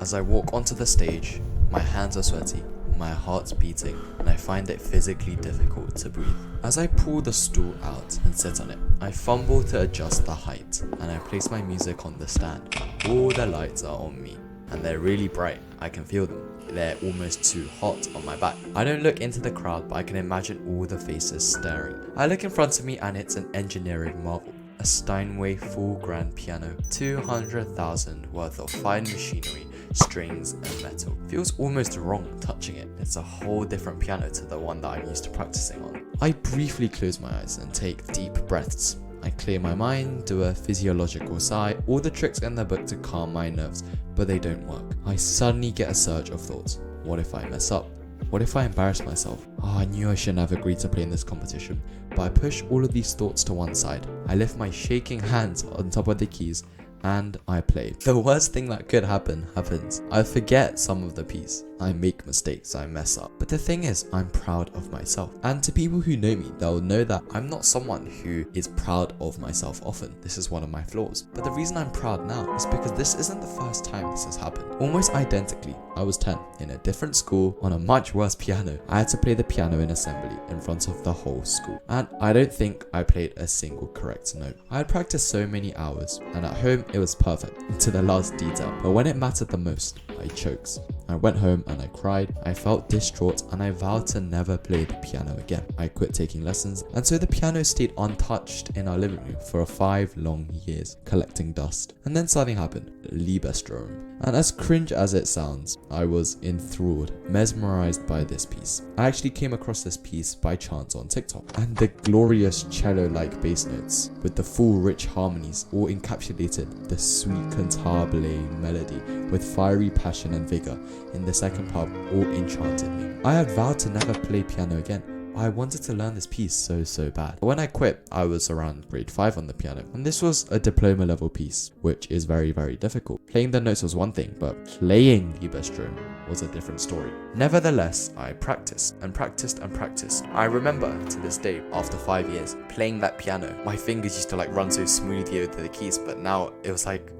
As I walk onto the stage, my hands are sweaty, my heart's beating, and I find it physically difficult to breathe. As I pull the stool out and sit on it, I fumble to adjust the height, and I place my music on the stand. All the lights are on me, and they're really bright. I can feel them. They're almost too hot on my back. I don't look into the crowd, but I can imagine all the faces staring. I look in front of me and it's an engineering marvel. A Steinway full grand piano, 200,000 worth of fine machinery, strings and metal. Feels almost wrong touching it. It's a whole different piano to the one that I'm used to practicing on. I briefly close my eyes and take deep breaths. I clear my mind, do a physiological sigh, all the tricks in the book to calm my nerves, but they don't work. I suddenly get a surge of thoughts. What if I mess up? What if I embarrass myself? I knew I shouldn't have agreed to play in this competition, but I push all of these thoughts to one side. I lift my shaking hands on top of the keys and I play. The worst thing that could happen happens. I forget some of the piece. I make mistakes, I mess up. But the thing is, I'm proud of myself. And to people who know me, they'll know that I'm not someone who is proud of myself often. This is one of my flaws. But the reason I'm proud now is because this isn't the first time this has happened. Almost identically, I was 10, in a different school, on a much worse piano. I had to play the piano in assembly in front of the whole school. And I don't think I played a single correct note. I had practiced so many hours, and at home it was perfect, to the last detail. But when it mattered the most, I choked. I went home and I cried, I felt distraught, and I vowed to never play the piano again. I quit taking lessons, and so the piano stayed untouched in our living room for 5 long years, collecting dust. And then something happened, Liebestrom. And as cringe as it sounds, I was enthralled, mesmerized by this piece. I actually came across this piece by chance on TikTok, and the glorious cello-like bass notes with the full rich harmonies all encapsulated the sweet cantabile melody with fiery passion and vigor in the second part all enchanted me. I had vowed to never play piano again. I wanted to learn this piece so bad. When I quit, I was around grade 5 on the piano, and this was a diploma level piece, which is very difficult. Playing the notes was one thing, but playing Liebestrom was a different story. Nevertheless, I practiced and practiced and practiced. I remember to this day, after 5 years, playing that piano, my fingers used to run so smoothly over the keys, but now it was like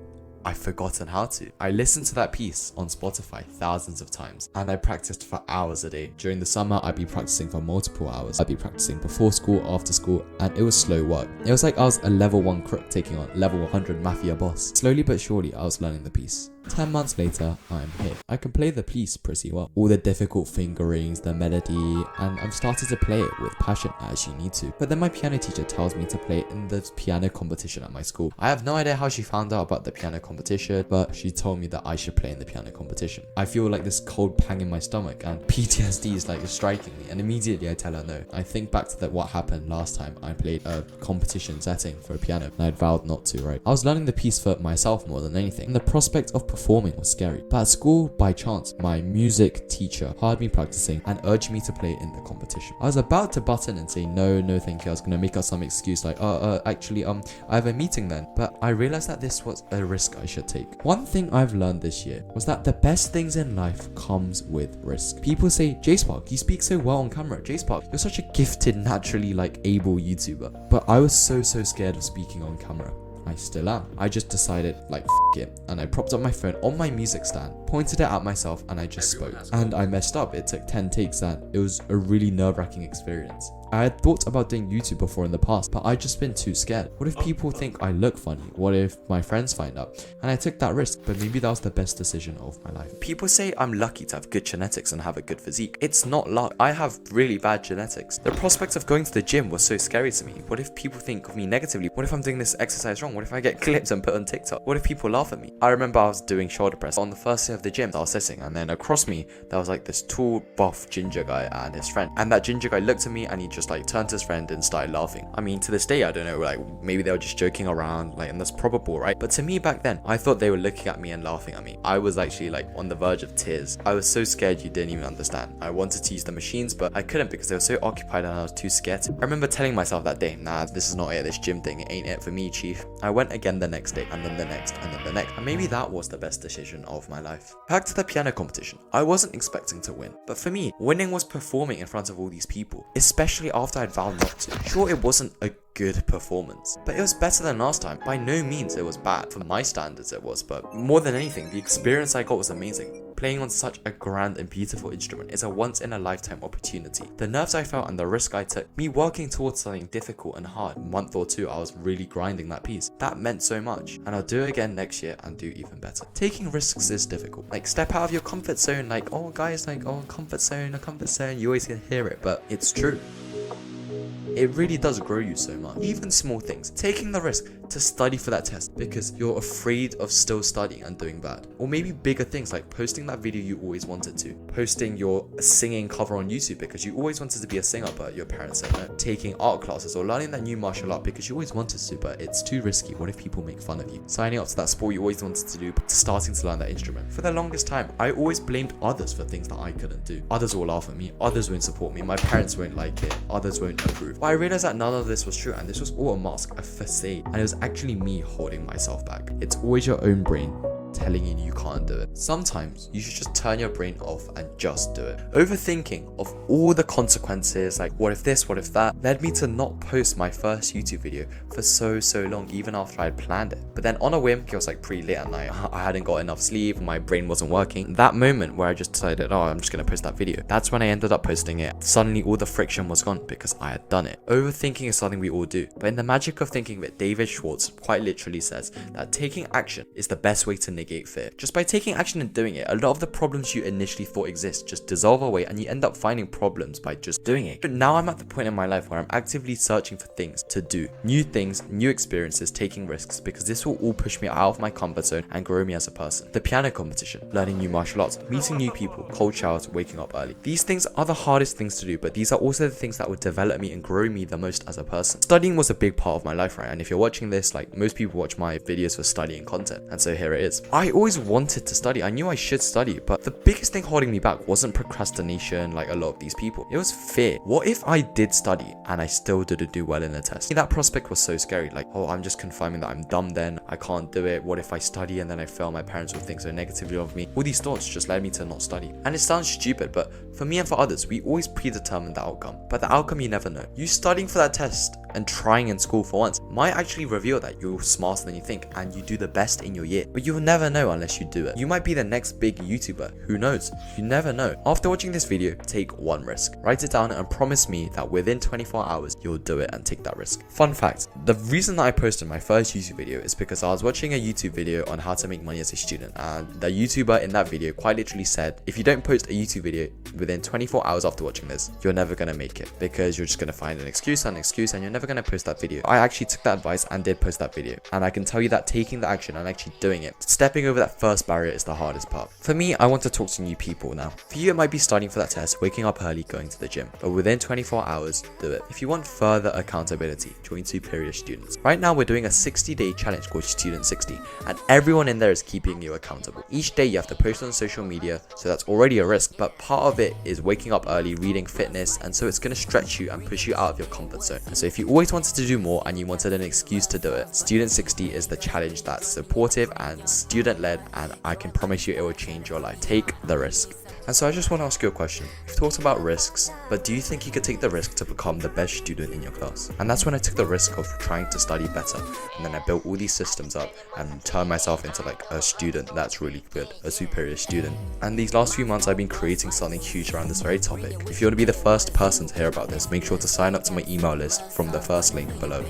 I've forgotten how to. I listened to that piece on Spotify thousands of times, and I practiced for hours a day. During the summer, I'd be practicing for multiple hours. I'd be practicing before school, after school, and it was slow work. It was like I was a level 1 crook taking on level 100 mafia boss. Slowly but surely, I was learning the piece. 10 months later, I'm here. I can play the piece pretty well. All the difficult fingerings, the melody, and I've started to play it with passion as you need to. But then my piano teacher tells me to play in the piano competition at my school. I have no idea how she found out about the piano competition, but she told me that I should play in the piano competition. I feel like this cold pang in my stomach and PTSD is striking me, and immediately I tell her no. I think back to what happened last time I played a competition setting for a piano, and I'd vowed not to, right? I was learning the piece for myself more than anything, and the prospect of performing was scary. But at school, by chance, my music teacher heard me practicing and urged me to play in the competition. I was about to butt in and say no thank you. I was gonna make up some excuse like actually I have a meeting then. But I realized that this was a risk I should take. One thing I've learned this year was that the best things in life comes with risk. People say, J-Spark, you speak so well on camera. J-Spark, you're such a gifted, naturally able YouTuber. But I was so scared of speaking on camera. I still am. I just decided f it, and I propped up my phone on my music stand, pointed it at myself, and I just spoke. And I messed up. It took 10 takes, and it was a really nerve-wracking experience. I had thought about doing YouTube before in the past, but I'd just been too scared. What if people think I look funny? What if my friends find out? And I took that risk, but maybe that was the best decision of my life. People say I'm lucky to have good genetics and have a good physique. It's not luck. I have really bad genetics. The prospect of going to the gym was so scary to me. What if people think of me negatively? What if I'm doing this exercise wrong? What if I get clips and put on TikTok? What if people laugh at me? I remember I was doing shoulder press on the first day of the gym. I was sitting, and then across me there was this tall, buff ginger guy and his friend. And that ginger guy looked at me and he just turned to his friend and started laughing. I mean, to this day, I don't know, maybe they were just joking around, and that's probable, right? But to me back then, I thought they were looking at me and laughing at me. I was actually on the verge of tears. I was so scared you didn't even understand. I wanted to use the machines, but I couldn't because they were so occupied and I was too scared to. I remember telling myself that day, nah, this is not it, this gym thing, it ain't it for me, chief. I went again the next day, and then the next, and then the next, and maybe that was the best decision of my life. Back to the piano competition. I wasn't expecting to win, but for me, winning was performing in front of all these people, especially especially after I'd vowed not to. Sure, it wasn't a good performance, but it was better than last time. By no means it was bad. For my standards it was, but more than anything, the experience I got was amazing. Playing on such a grand and beautiful instrument is a once in a lifetime opportunity. The nerves I felt and the risk I took, me working towards something difficult and hard, a month or two I was really grinding that piece, that meant so much. And I'll do it again next year and do even better. Taking risks is difficult. Like, step out of your comfort zone, like, oh guys, like, oh, comfort zone, you always can hear it, but it's true. It really does grow you so much. Even small things. Taking the risk to study for that test because you're afraid of still studying and doing bad. Or maybe bigger things like posting that video you always wanted to. Posting your singing cover on YouTube because you always wanted to be a singer but your parents said no. Taking art classes or learning that new martial art because you always wanted to but it's too risky. What if people make fun of you? Signing up to that sport you always wanted to do but starting to learn that instrument. For the longest time, I always blamed others for things that I couldn't do. Others will laugh at me. Others won't support me. My parents won't like it. Others won't approve. But I realized that none of this was true and this was all a mask, a facade, and it was actually me holding myself back. It's always your own brain telling you you can't do it. Sometimes you should just turn your brain off and just do it. Overthinking of all the consequences, like what if this, what if that, led me to not post my first YouTube video for so long, even after I had planned it. But then on a whim, it was like pretty late at night, I hadn't got enough sleep, my brain wasn't working. That moment where I just decided, oh, I'm just gonna post that video, that's when I ended up posting it. Suddenly all the friction was gone because I had done it. Overthinking is something we all do, but in the magic of thinking of it, David Schwartz quite literally says that taking action is the best way to negate fear. Just by taking action and doing it, a lot of the problems you initially thought exist just dissolve away and you end up finding problems by just doing it. But now I'm at the point in my life where I'm actively searching for things to do. New things, new experiences, taking risks, because this will all push me out of my comfort zone and grow me as a person. The piano competition, learning new martial arts, meeting new people, cold showers, waking up early. These things are the hardest things to do, but these are also the things that would develop me and grow me the most as a person. Studying was a big part of my life, right? And if you're watching this, like most people watch my videos for studying content, and so here it is. I always wanted to study. I knew I should study, but the biggest thing holding me back wasn't procrastination like a lot of these people. It was fear. What if I did study and I still didn't do well in the test? That prospect was so scary. Like, oh, I'm just confirming that I'm dumb then. I can't do it. What if I study and then I fail? My parents will think so negatively of me. All these thoughts just led me to not study. And it sounds stupid, but for me and for others, we always predetermine the outcome. But the outcome you never know. You studying for that test and trying in school for once might actually reveal that you're smarter than you think and you do the best in your year. But you'll never know unless you do it. You might be the next big YouTuber. Who knows? You never know. After watching this video, take one risk. Write it down and promise me that within 24 hours, you'll do it and take that risk. Fun fact, the reason that I posted my first YouTube video is because I was watching a YouTube video on how to make money as a student, and the YouTuber in that video quite literally said, if you don't post a YouTube video within 24 hours after watching this, you're never gonna make it because you're just gonna find an excuse and you're never gonna post that video. I actually took that advice and did post that video, and I can tell you that taking the action and actually doing it, stepping over that first barrier is the hardest part. For me, I want to talk to new people now. For you, it might be studying for that test, waking up early, going to the gym, but within 24 hours, do it. If you want further accountability, join Superior Students. Right now, we're doing a 60-day challenge called Student 60, and everyone in there is keeping you accountable. Each day, you have to post on social media, so that's already a risk, but part of it is waking up early, reading fitness, and so it's going to stretch you and push you out of your comfort zone. And so if you always wanted to do more and you wanted an excuse to do it, Student 60 is the challenge that's supportive and student-led, and I can promise you it will change your life. Take the risk. And so I just want to ask you a question. You've talked about risks, but do you think you could take the risk to become the best student in your class? And that's when I took the risk of trying to study better. And then I built all these systems up and turned myself into like a student that's really good, a superior student. And these last few months I've been creating something huge around this very topic. If you want to be the first person to hear about this, make sure to sign up to my email list from the first link below.